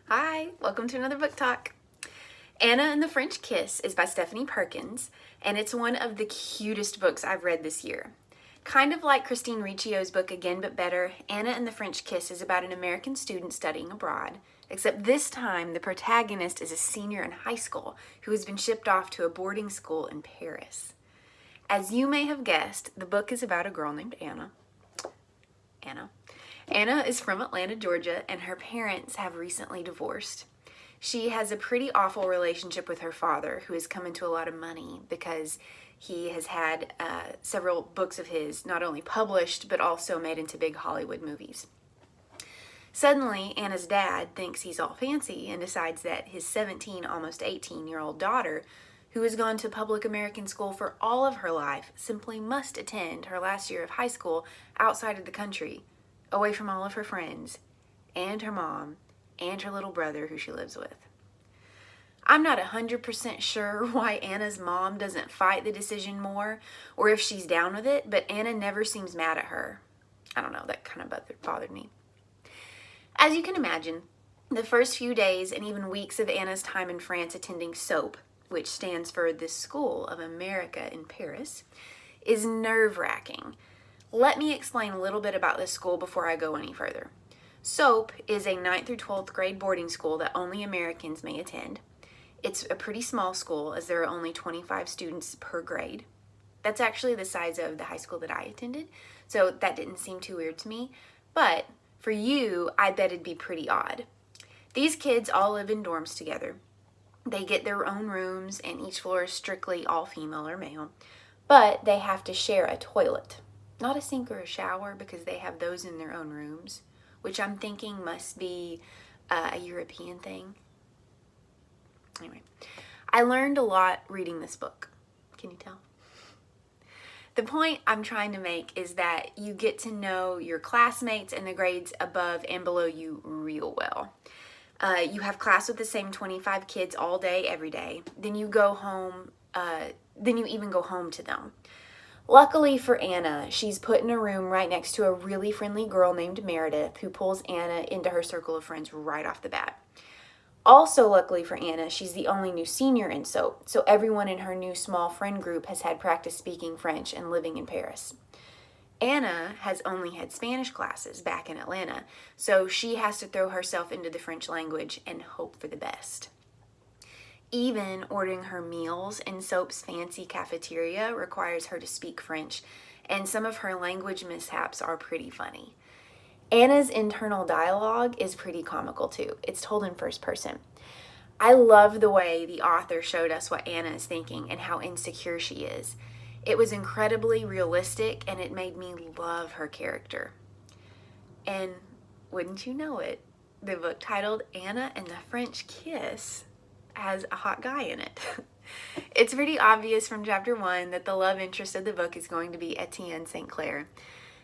Hi, welcome to another book talk. Anna and the French Kiss is by Stephanie Perkins, and it's one of the cutest books I've read this year. Kind of like Christine Riccio's book Again But Better, Anna and the French Kiss is about an American student studying abroad, except this time the protagonist is a senior in high school who has been shipped off to a boarding school in Paris. As you may have guessed, the book is about a girl named Anna. Anna is from Atlanta, Georgia, and her parents have recently divorced. She has a pretty awful relationship with her father, who has come into a lot of money because he has had several books of his not only published, but also made into big Hollywood movies. Suddenly, Anna's dad thinks he's all fancy and decides that his 17, almost 18-year-old daughter, who has gone to public American school for all of her life, simply must attend her last year of high school outside of the country, away from all of her friends, and her mom, and her little brother who she lives with. I'm not 100% sure why Anna's mom doesn't fight the decision more, or if she's down with it, but Anna never seems mad at her. I don't know, that kind of bothered me. As you can imagine, the first few days and even weeks of Anna's time in France attending SOAP, which stands for the School of America in Paris, is nerve-wracking. Let me explain a little bit about this school before I go any further. SOAP is a 9th through 12th grade boarding school that only Americans may attend. It's a pretty small school as there are only 25 students per grade. That's actually the size of the high school that I attended, so that didn't seem too weird to me. But for you, I bet it'd be pretty odd. These kids all live in dorms together. They get their own rooms, and each floor is strictly all female or male, but they have to share a toilet. Not a sink or a shower, because they have those in their own rooms, which I'm thinking must be a European thing. Anyway, I learned a lot reading this book. Can you tell? The point I'm trying to make is that you get to know your classmates and the grades above and below you real well. You have class with the same 25 kids all day, every day. Then you go home, then you even go home to them. Luckily for Anna, she's put in a room right next to a really friendly girl named Meredith who pulls Anna into her circle of friends right off the bat. Also, luckily for Anna, she's the only new senior in SOAP, so everyone in her new small friend group has had practice speaking French and living in Paris. Anna has only had Spanish classes back in Atlanta, so she has to throw herself into the French language and hope for the best. Even ordering her meals in SOAP's fancy cafeteria requires her to speak French, and some of her language mishaps are pretty funny. Anna's internal dialogue is pretty comical too. It's told in first person. I love the way the author showed us what Anna is thinking and how insecure she is. It was incredibly realistic, and it made me love her character. And wouldn't you know it, the book titled Anna and the French Kiss has a hot guy in it. It's pretty obvious from chapter 1 that the love interest of the book is going to be Etienne St. Clair.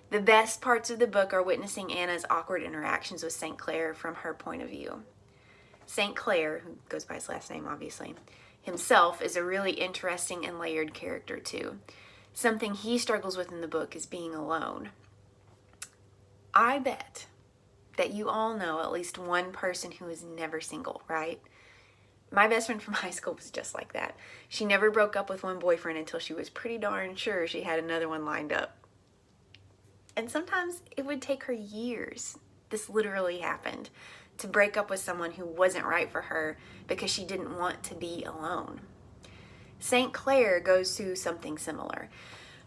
The best parts of the book are witnessing Anna's awkward interactions with St. Clair from her point of view. St. Clair, who goes by his last name obviously, himself is a really interesting and layered character too. Something he struggles with in the book is being alone. I bet that you all know at least one person who is never single, right? My best friend from high school was just like that. She never broke up with one boyfriend until she was pretty darn sure she had another one lined up. And sometimes it would take her years, this literally happened, to break up with someone who wasn't right for her because she didn't want to be alone. St. Clair goes through something similar.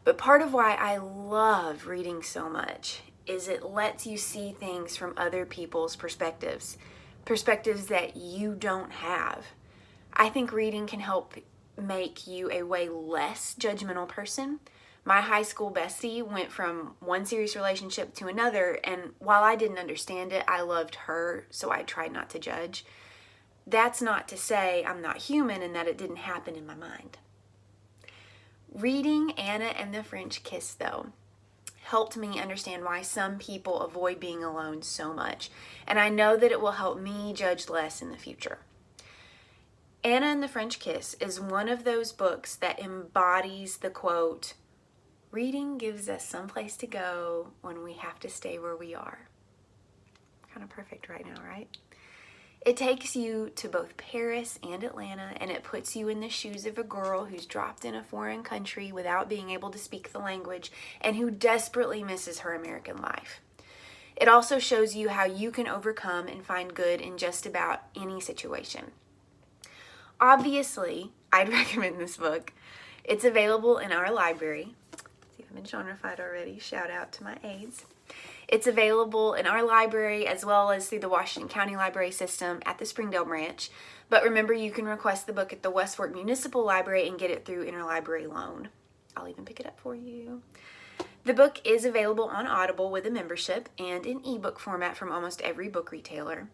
But part of why I love reading so much is it lets you see things from other people's perspectives that you don't have. I think reading can help make you a way less judgmental person. My high school bestie went from one serious relationship to another, and while I didn't understand it, I loved her, so I tried not to judge. That's not to say I'm not human and that it didn't happen in my mind. Reading Anna and the French Kiss, though, helped me understand why some people avoid being alone so much, and I know that it will help me judge less in the future. Anna and the French Kiss is one of those books that embodies the quote, "Reading gives us someplace to go when we have to stay where we are." Kind of perfect right now, right? It takes you to both Paris and Atlanta, and it puts you in the shoes of a girl who's dropped in a foreign country without being able to speak the language and who desperately misses her American life. It also shows you how you can overcome and find good in just about any situation. Obviously, I'd recommend this book. It's available in our library. See if I've been genrefied already. Shout out to my aides. It's available in our library as well as through the Washington County Library System at the Springdale branch. But remember, you can request the book at the West Fork Municipal Library and get it through interlibrary loan. I'll even pick it up for you. The book is available on Audible with a membership and in ebook format from almost every book retailer.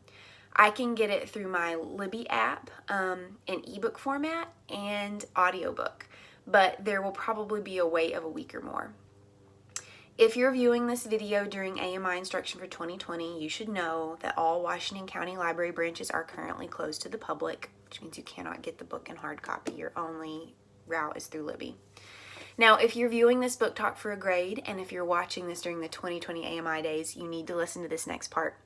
I can get it through my Libby app in ebook format and audiobook, but there will probably be a wait of a week or more. If you're viewing this video during AMI instruction for 2020, you should know that all Washington County Library branches are currently closed to the public, which means you cannot get the book in hard copy. Your only route is through Libby. Now, if you're viewing this book talk for a grade, and if you're watching this during the 2020 AMI days, you need to listen to this next part.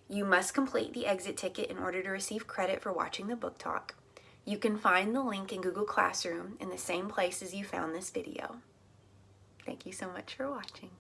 You must complete the exit ticket in order to receive credit for watching the book talk. You can find the link in Google Classroom in the same place as you found this video. Thank you so much for watching.